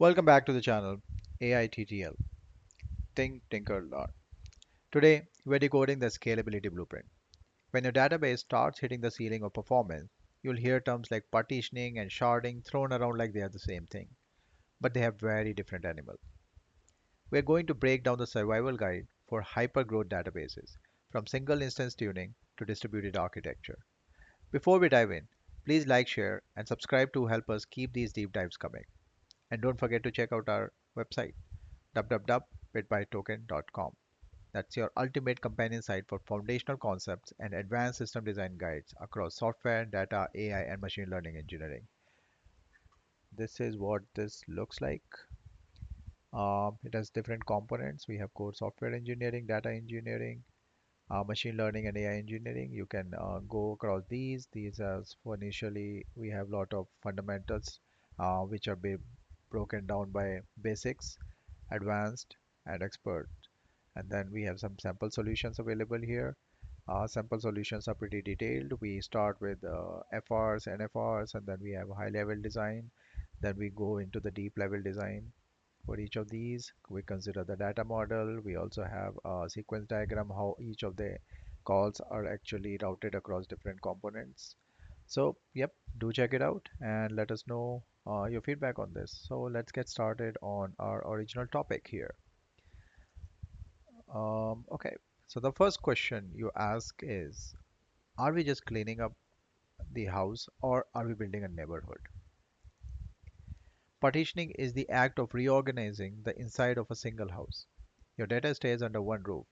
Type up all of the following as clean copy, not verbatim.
Welcome back to the channel AITTL. Think, Tinker, Learn. Today, we're decoding the scalability blueprint. When your database starts hitting the ceiling of performance, you'll hear terms like partitioning and sharding thrown around like they are the same thing, but they have very different animals. We're going to break down the survival guide for hyper-growth databases, from single instance tuning to distributed architecture. Before we dive in, please like, share, and subscribe to help us keep these deep dives coming. And don't forget to check out our website www.bitbytetoken.com. That's your ultimate companion site for foundational concepts and advanced system design guides across software, data, AI, and machine learning engineering. This is what this looks like. It has different components. We have core software engineering, data engineering, machine learning, and AI engineering. You can go across these. These are for initially we have a lot of fundamentals, which are broken down by basics, advanced, and expert. And then we have some sample solutions available here. Sample solutions are pretty detailed. We start with FRs, NFRs, and then we have high level design. Then we go into the deep level design. For each of these, we consider the data model. We also have a sequence diagram, how each of the calls are actually routed across different components. So, yep, do check it out and let us know your feedback on this. So let's get started on our original topic here. Okay, so the first question you ask is, are we just cleaning up the house or are we building a neighborhood? Partitioning is the act of reorganizing the inside of a single house. Your data stays under one roof,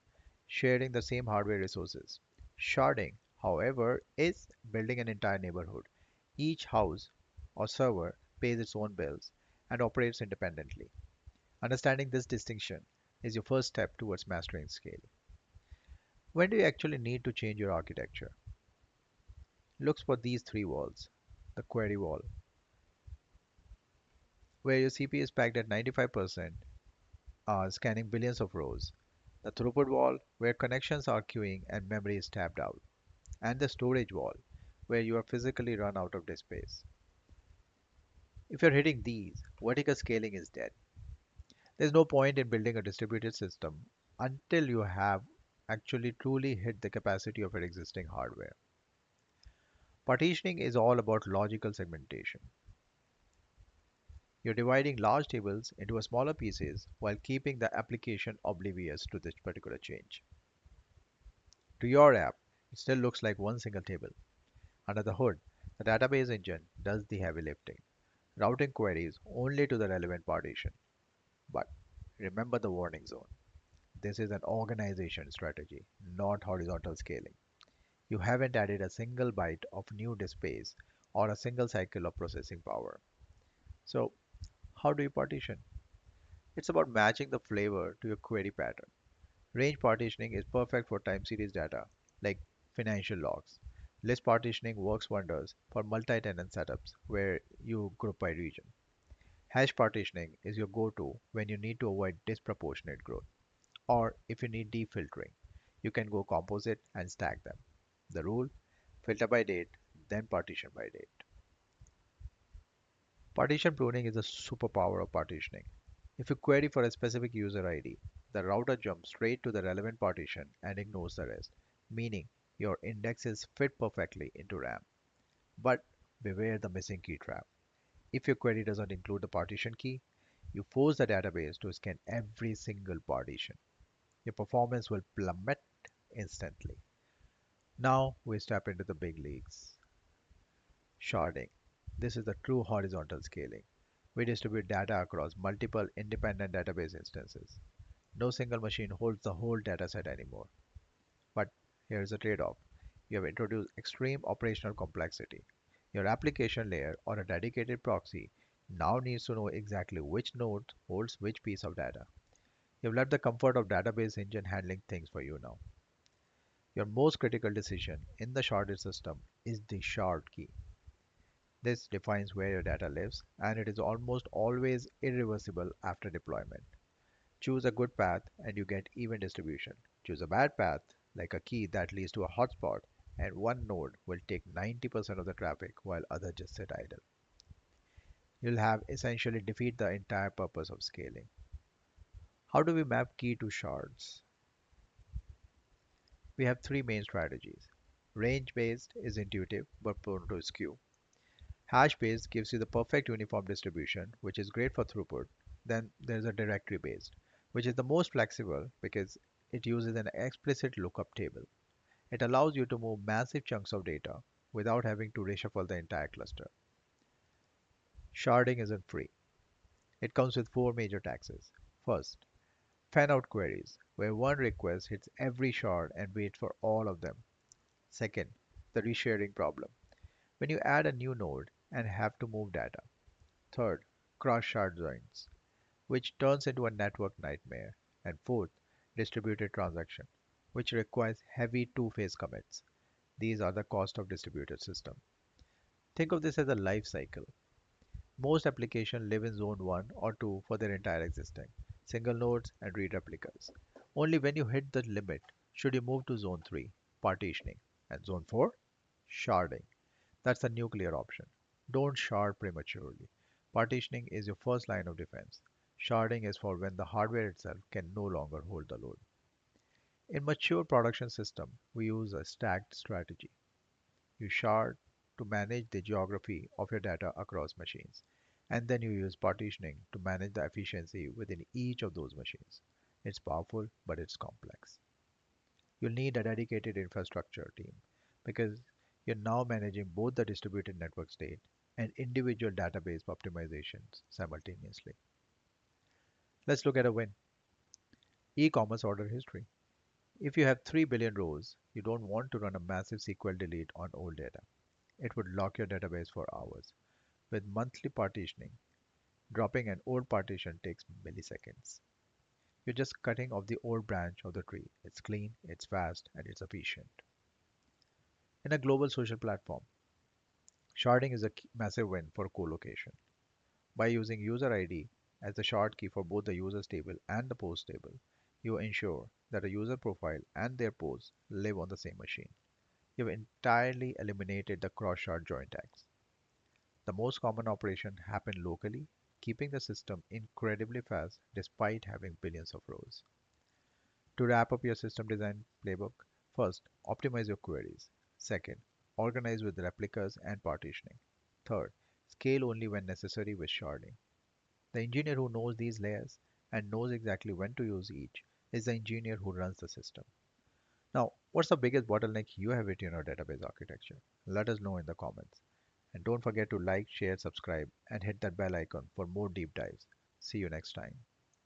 sharing the same hardware resources. Sharding, however, is building an entire neighborhood. Each house or server pays its own bills and operates independently. Understanding this distinction is your first step towards mastering scale. When do you actually need to change your architecture? Looks for these three walls. The query wall, where your CPU is packed at 95%, scanning billions of rows. The throughput wall, where connections are queuing and memory is tapped out. And the storage wall, where you are physically run out of disk space. If you're hitting these, vertical scaling is dead. There's no point in building a distributed system until you have actually truly hit the capacity of your existing hardware. Partitioning is all about logical segmentation. You're dividing large tables into smaller pieces while keeping the application oblivious to this particular change. To your app, it still looks like one single table. Under the hood, the database engine does the heavy lifting, routing queries only to the relevant partition. But remember the warning zone. This is an organization strategy, not horizontal scaling. You haven't added a single byte of new disk space or a single cycle of processing power. So, how do you partition? It's about matching the flavor to your query pattern. Range partitioning is perfect for time series data, like financial logs. List partitioning works wonders for multi-tenant setups where you group by region. Hash partitioning is your go-to when you need to avoid disproportionate growth, or if you need defiltering. You can go composite and stack them. The rule: filter by date, then partition by date. Partition pruning is a superpower of partitioning. If you query for a specific user ID, the router jumps straight to the relevant partition and ignores the rest, meaning your indexes fit perfectly into RAM. But beware the missing key trap. If your query doesn't include the partition key, you force the database to scan every single partition. Your performance will plummet instantly. Now we step into the big leagues. Sharding. This is the true horizontal scaling. We distribute data across multiple independent database instances. No single machine holds the whole dataset anymore. But here's a trade-off. You have introduced extreme operational complexity. Your application layer or a dedicated proxy now needs to know exactly which node holds which piece of data. You've left the comfort of database engine handling things for you now. Your most critical decision in the sharded system is the shard key. This defines where your data lives, and it is almost always irreversible after deployment. Choose a good path and you get even distribution. Choose a bad path, like a key that leads to a hotspot, and one node will take 90% of the traffic while others just sit idle. You'll have essentially defeat the entire purpose of scaling. How do we map key to shards? We have three main strategies. Range-based is intuitive but prone to skew. Hash-based gives you the perfect uniform distribution, which is great for throughput. Then there's a directory-based, which is the most flexible because it uses an explicit lookup table. It allows you to move massive chunks of data without having to reshuffle the entire cluster. Sharding isn't free. It comes with four major taxes. First, fan-out queries, where one request hits every shard and waits for all of them. Second, the resharing problem, when you add a new node and have to move data. Third, cross-shard joins, which turns into a network nightmare. And fourth, distributed transaction, which requires heavy two-phase commits. These are the cost of distributed system. Think of this as a life cycle. Most applications live in zone 1 or 2 for their entire existing, single nodes and read replicas. Only when you hit the limit should you move to zone 3, partitioning, and zone 4, sharding. That's the nuclear option. Don't shard prematurely. Partitioning is your first line of defense. Sharding is for when the hardware itself can no longer hold the load. In mature production system, we use a stacked strategy. You shard to manage the geography of your data across machines, and then you use partitioning to manage the efficiency within each of those machines. It's powerful, but it's complex. You'll need a dedicated infrastructure team because you're now managing both the distributed network state and individual database optimizations simultaneously. Let's look at a win. E-commerce order history. If you have 3 billion rows, you don't want to run a massive SQL delete on old data. It would lock your database for hours. With monthly partitioning, dropping an old partition takes milliseconds. You're just cutting off the old branch of the tree. It's clean, it's fast, and it's efficient. In a global social platform, sharding is a massive win for co-location. By using user ID as the shard key for both the users table and the post table, you ensure that a user profile and their posts live on the same machine. You've entirely eliminated the cross-shard join tags. The most common operation happen locally, keeping the system incredibly fast despite having billions of rows. To wrap up your system design playbook, first, optimize your queries. Second, organize with replicas and partitioning. Third, scale only when necessary with sharding. The engineer who knows these layers and knows exactly when to use each is the engineer who runs the system. Now, what's the biggest bottleneck you have hit in your database architecture? Let us know in the comments. And don't forget to like, share, subscribe, and hit that bell icon for more deep dives. See you next time.